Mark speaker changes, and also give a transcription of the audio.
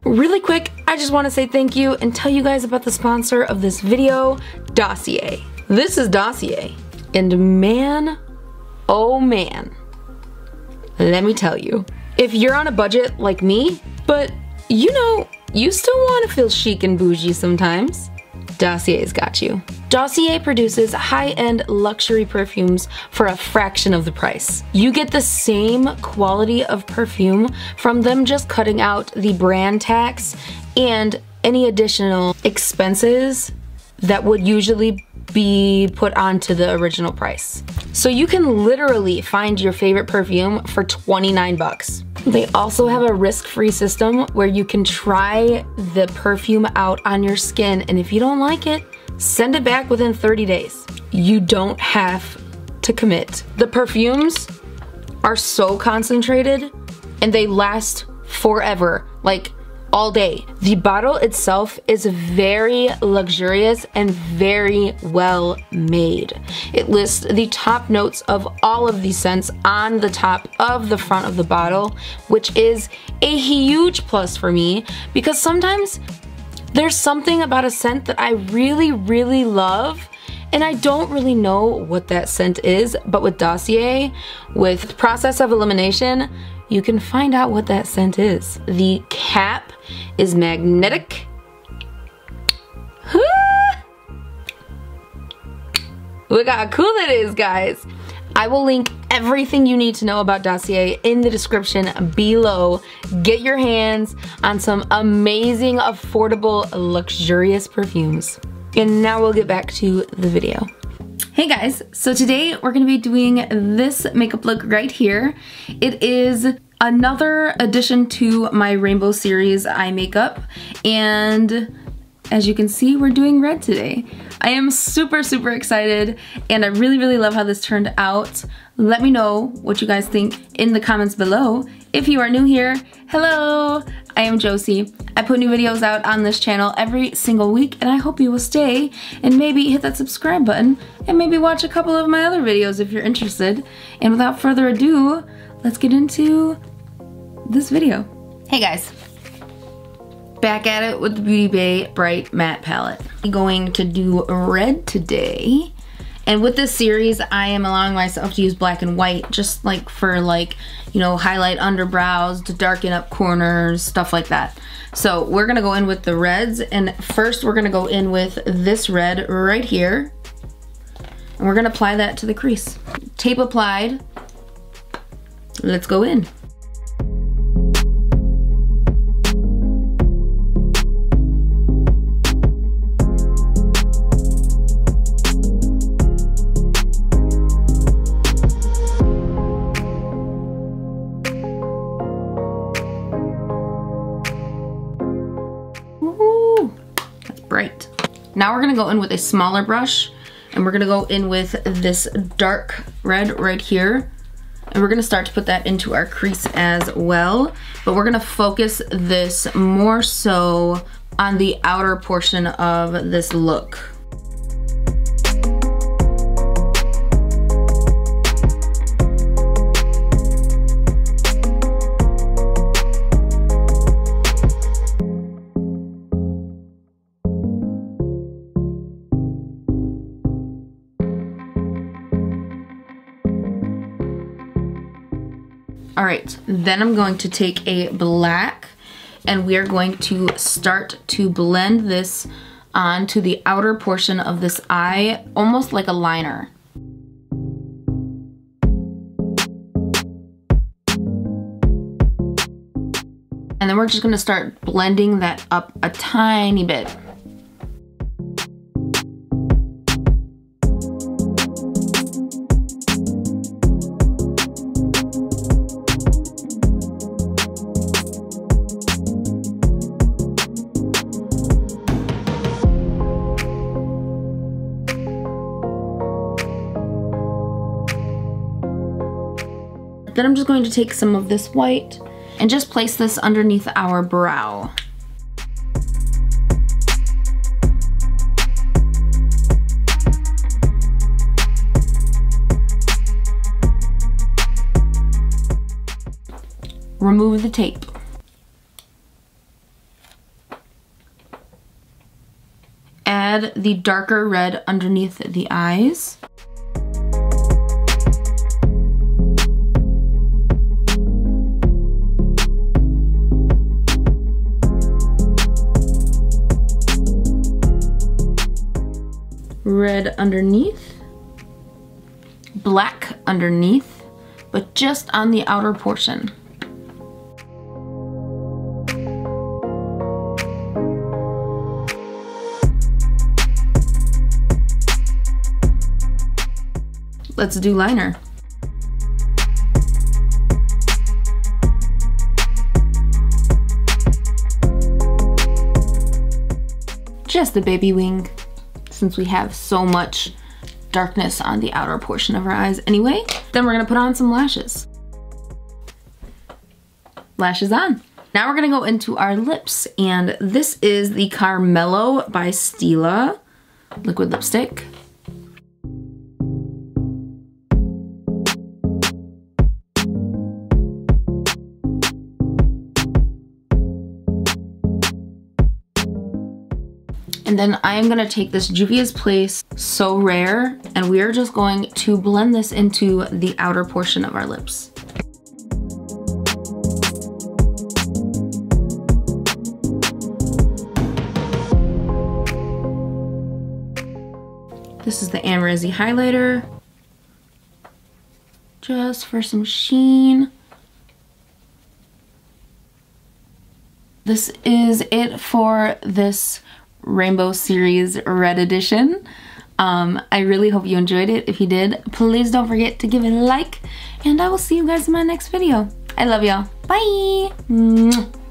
Speaker 1: Really quick, I just want to say thank you and tell you guys about the sponsor of this video, Dossier. This is Dossier, and man, oh man, let me tell you. If you're on a budget like me, but you know, you still want to feel chic and bougie sometimes, Dossier's got you. Dossier produces high-end luxury perfumes for a fraction of the price. You get the same quality of perfume from them just cutting out the brand tax and any additional expenses that would usually be put onto the original price. So you can literally find your favorite perfume for 29 bucks. They also have a risk-free system where you can try the perfume out on your skin, and if you don't like it, send it back within 30 days. You don't have to commit. The perfumes are so concentrated and they last forever, like all day. The bottle itself is very luxurious and very well made. It lists the top notes of all of these scents on the top of the front of the bottle, which is a huge plus for me because sometimes there's something about a scent that I really love and I don't really know what that scent is, but with Dossier, with the process of elimination, you can find out what that scent is. The cap is magnetic. Look how cool it is, guys. I will link everything you need to know about Dossier in the description below. Get your hands on some amazing, affordable, luxurious perfumes. And now we'll get back to the video. Hey guys, so today we're gonna be doing this makeup look right here. It is another addition to my Rainbow Series eye makeup, and as you can see, we're doing red today. I am super excited, and I really love how this turned out. Let me know what you guys think in the comments below. If you are new here, hello, I am Josie. I put new videos out on this channel every single week, and I hope you will stay and maybe hit that subscribe button and maybe watch a couple of my other videos if you're interested. And without further ado, let's get into this video. Hey guys. Back at it with the Beauty Bay Bright Matte Palette. I'm going to do red today. And with this series, I am allowing myself to use black and white just like for you know, highlight underbrows, to darken up corners, stuff like that. So we're gonna go in with the reds, and first we're gonna go in with this red right here. And we're gonna apply that to the crease. Tape applied, let's go in. Bright. Now we're gonna go in with a smaller brush, and we're gonna go in with this dark red right here, and we're gonna start to put that into our crease as well, but we're gonna focus this more so on the outer portion of this look. All right, then I'm going to take a black, and we are going to start to blend this onto the outer portion of this eye, almost like a liner. And then we're just gonna start blending that up a tiny bit. Then I'm just going to take some of this white and just place this underneath our brow. remove the tape. Add the darker red underneath the eyes. Red underneath, black underneath, but just on the outer portion. Let's do liner. Just a baby wing, since we have so much darkness on the outer portion of our eyes anyway. Then we're gonna put on some lashes. Lashes on. Now we're gonna go into our lips, and this is the Carmelo by Stila liquid lipstick. And then I am gonna take this Juvia's Place So Rare, and we are just going to blend this into the outer portion of our lips. This is the Amarazzi highlighter, just for some sheen. This is it for this Rainbow Series Red Edition. I really hope you enjoyed it. If you did, please don't forget to give it a like, and I will see you guys in my next video. I love y'all. Bye!